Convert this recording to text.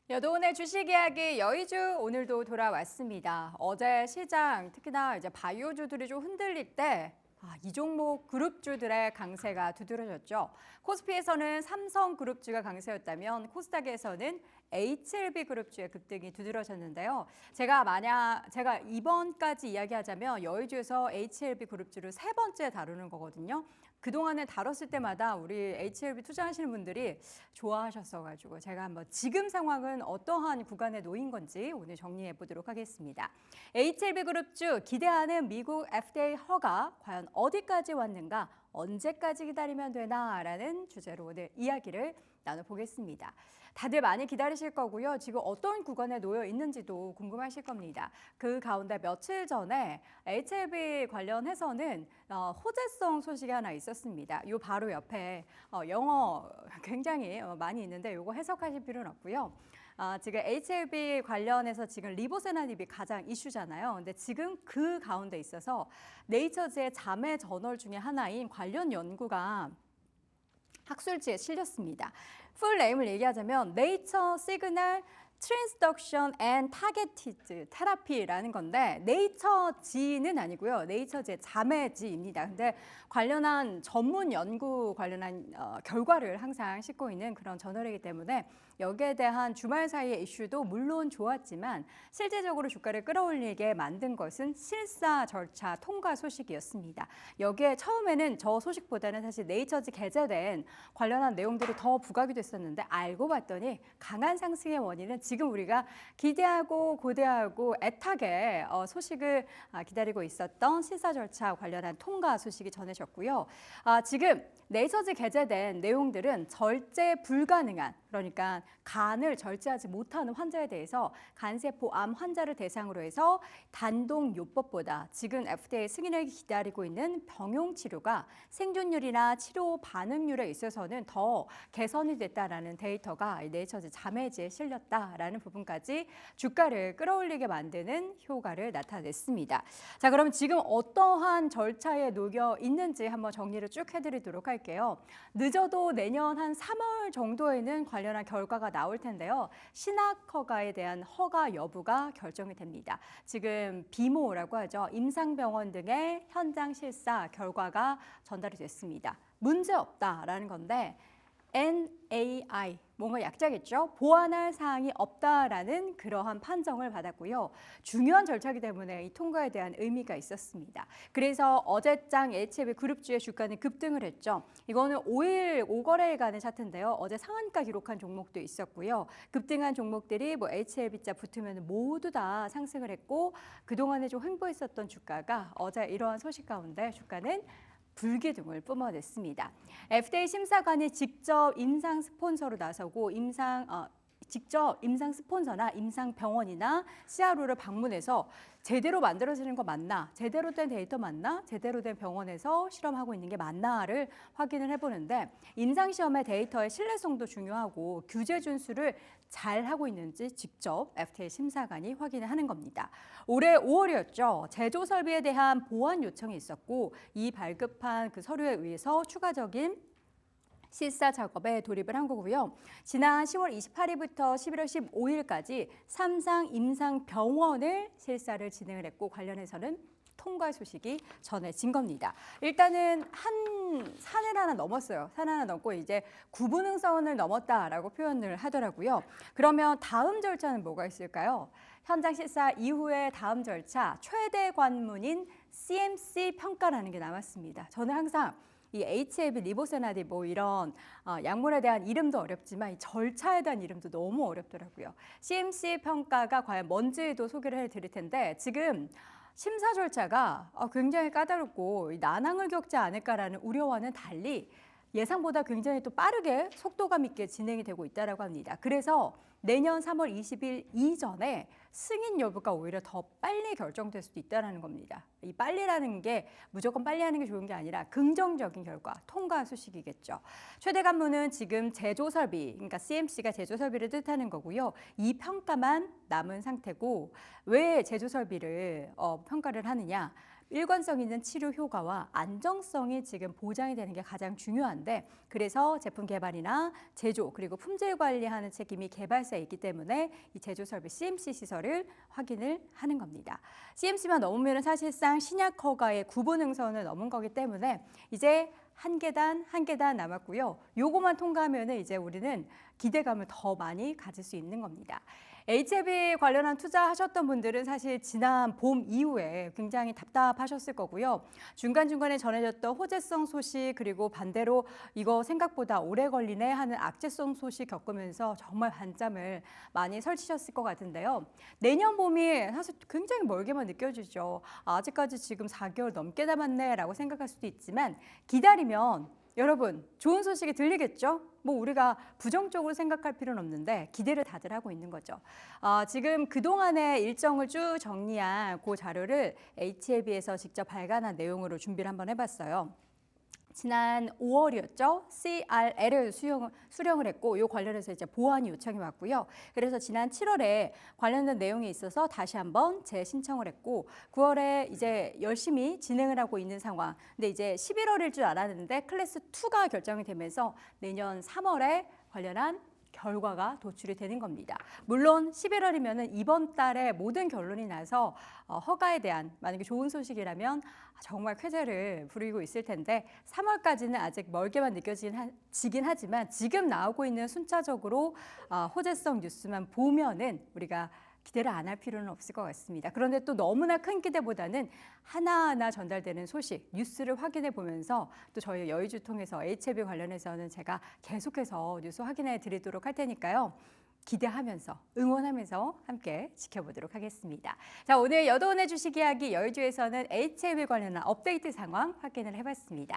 여도온의 주식 이야기 여의주 오늘도 돌아왔습니다. 어제 시장 특히나 이제 바이오주들이 좀 흔들릴 때 이 종목 그룹주들의 강세가 두드러졌죠. 코스피에서는 삼성그룹주가 강세였다면 코스닥에서는 HLB 그룹주의 급등이 두드러졌는데요. 제가 이번까지 이야기하자면 여의주에서 HLB 그룹주를 세 번째 다루는 거거든요. 그동안에 다뤘을 때마다 우리 HLB 투자하시는 분들이 좋아하셨어가지고 제가 한번 지금 상황은 어떠한 구간에 놓인 건지 오늘 정리해 보도록 하겠습니다. HLB 그룹주 기대하는 미국 FDA 허가 과연 어디까지 왔는가, 언제까지 기다리면 되나라는 주제로 오늘 이야기를 나눠보겠습니다. 다들 많이 기다리실 거고요. 지금 어떤 구간에 놓여 있는지도 궁금하실 겁니다. 그 가운데 며칠 전에 HLB 관련해서는 호재성 소식이 하나 있었습니다. 요 바로 옆에 영어 굉장히 많이 있는데 요거 해석하실 필요는 없고요. 지금 HLB 관련해서 지금 리보세나닙이 가장 이슈잖아요. 근데 지금 그 가운데 있어서 네이처즈의 자매 저널 중에 하나인 관련 연구가 학술지에 실렸습니다. 풀 네임을 얘기하자면 네이처 시그널 트랜스덕션 앤 타겟티드 테라피라는 건데 네이처지는 아니고요. 네이처지의 자매지입니다. 근데 관련한 전문 연구 관련한 결과를 항상 싣고 있는 그런 저널이기 때문에 여기에 대한 주말 사이의 이슈도 물론 좋았지만 실제적으로 주가를 끌어올리게 만든 것은 실사 절차 통과 소식이었습니다. 여기에 처음에는 저 소식보다는 사실 네이처지 게재된 관련한 내용들이 더 부각이 됐었는데 알고 봤더니 강한 상승의 원인은 지금 우리가 기대하고 고대하고 애타게 소식을 기다리고 있었던 실사 절차 관련한 통과 소식이 전해졌고요. 지금 네이처지 게재된 내용들은 절제 불가능한, 그러니까 간을 절제하지 못하는 환자에 대해서 간세포 암 환자를 대상으로 해서 단독요법보다 지금 FDA 승인을 기다리고 있는 병용 치료가 생존율이나 치료 반응률에 있어서는 더 개선이 됐다라는 데이터가 네이처지 자매지에 실렸다라는 부분까지 주가를 끌어올리게 만드는 효과를 나타냈습니다. 자, 그럼 지금 어떠한 절차에 놓여 있는지 한번 정리를 쭉 해드리도록 할게요. 늦어도 내년 한 3월 정도에는 관련한 결과가 나올 텐데요. 신약 허가에 대한 허가 여부가 결정이 됩니다. 지금 비모라고 하죠. 임상병원 등의 현장 실사 결과가 전달이 됐습니다. 문제 없다라는 건데 NAI, 뭔가 약자겠죠? 보완할 사항이 없다라는 그러한 판정을 받았고요. 중요한 절차이기 때문에 이 통과에 대한 의미가 있었습니다. 그래서 어제장 HLB 그룹주의 주가는 급등을 했죠. 이거는 5일 5거래일간의 차트인데요. 어제 상한가 기록한 종목도 있었고요. 급등한 종목들이 HLB자 붙으면 모두 다 상승을 했고 그동안에 좀 횡보했었던 주가가 어제 이러한 소식 가운데 주가는 불기둥을 뿜어냈습니다. FDA 심사관이 직접 임상 스폰서로 나서고 직접 임상 스폰서나 임상 병원이나 CRO를 방문해서 제대로 만들어지는 거 맞나? 제대로 된 데이터 맞나? 제대로 된 병원에서 실험하고 있는 게 맞나를 확인을 해보는데 임상시험의 데이터의 신뢰성도 중요하고 규제 준수를 잘 하고 있는지 직접 FDA 심사관이 확인을 하는 겁니다. 올해 5월이었죠. 제조 설비에 대한 보완 요청이 있었고 이 발급한 그 서류에 의해서 추가적인 실사 작업에 돌입을 한 거고요. 지난 10월 28일부터 11월 15일까지 3상 임상병원을 실사를 진행을 했고 관련해서는 통과 소식이 전해진 겁니다. 일단은 한 산을 하나 넘었어요. 산 하나 넘고 이제 구분응선을 넘었다라고 표현을 하더라고요. 그러면 다음 절차는 뭐가 있을까요? 현장 실사 이후에 다음 절차 최대 관문인 CMC 평가라는 게 남았습니다. 저는 항상 이 HLB, 리보세나딥 이런 약물에 대한 이름도 어렵지만 이 절차에 대한 이름도 너무 어렵더라고요. CMC 평가가 과연 뭔지도 소개를 해드릴 텐데 지금 심사 절차가 굉장히 까다롭고 난항을 겪지 않을까라는 우려와는 달리 예상보다 굉장히 또 빠르게 속도감 있게 진행이 되고 있다고 합니다. 그래서 내년 3월 20일 이전에 승인 여부가 오히려 더 빨리 결정될 수도 있다는 겁니다. 이 빨리라는 게 무조건 빨리 하는 게 좋은 게 아니라 긍정적인 결과, 통과 소식이겠죠. 최대 관문은 지금 제조설비, 그러니까 CMC가 제조설비를 뜻하는 거고요. 이 평가만 남은 상태고 왜 제조설비를 평가를 하느냐. 일관성 있는 치료 효과와 안정성이 지금 보장이 되는 게 가장 중요한데 그래서 제품 개발이나 제조 그리고 품질 관리하는 책임이 개발사에 있기 때문에 이 제조 설비 CMC 시설을 확인을 하는 겁니다. CMC만 넘으면 사실상 신약 허가의 구분 능선을 넘은 거기 때문에 이제 한 계단 남았고요. 요거만 통과하면 이제 우리는 기대감을 더 많이 가질 수 있는 겁니다. HLB 관련한 투자하셨던 분들은 사실 지난 봄 이후에 굉장히 답답하셨을 거고요. 중간중간에 전해졌던 호재성 소식 그리고 반대로 이거 생각보다 오래 걸리네 하는 악재성 소식 겪으면서 정말 반짬을 많이 설치셨을 것 같은데요. 내년 봄이 사실 굉장히 멀게만 느껴지죠. 아직까지 지금 4개월 넘게 남았네 라고 생각할 수도 있지만 기다리면 여러분 좋은 소식이 들리겠죠? 뭐 우리가 부정적으로 생각할 필요는 없는데 기대를 다들 하고 있는 거죠. 지금 그동안의 일정을 쭉 정리한 그 자료를 HLB에서 직접 발간한 내용으로 준비를 한번 해봤어요. 지난 5월이었죠. CRL을 수령을 했고 이 관련해서 이제 보완 요청이 왔고요. 그래서 지난 7월에 관련된 내용이 있어서 다시 한번 재신청을 했고 9월에 이제 열심히 진행을 하고 있는 상황. 근데 이제 11월일 줄 알았는데 클래스 2가 결정이 되면서 내년 3월에 관련한 결과가 도출이 되는 겁니다. 물론 11월이면 이번 달에 모든 결론이 나서 허가에 대한 만약에 좋은 소식이라면 정말 쾌재를 부리고 있을 텐데 3월까지는 아직 멀게만 느껴지긴 하지만 지금 나오고 있는 순차적으로 호재성 뉴스만 보면은 우리가 기대를 안 할 필요는 없을 것 같습니다. 그런데 또 너무나 큰 기대보다는 하나하나 전달되는 소식, 뉴스를 확인해 보면서 또 저희 여의주 통해서 HLB 관련해서는 제가 계속해서 뉴스 확인해 드리도록 할 테니까요. 기대하면서 응원하면서 함께 지켜보도록 하겠습니다. 자, 오늘 여도원의 주식 이야기 여의주에서는 HLB 관련한 업데이트 상황 확인을 해봤습니다.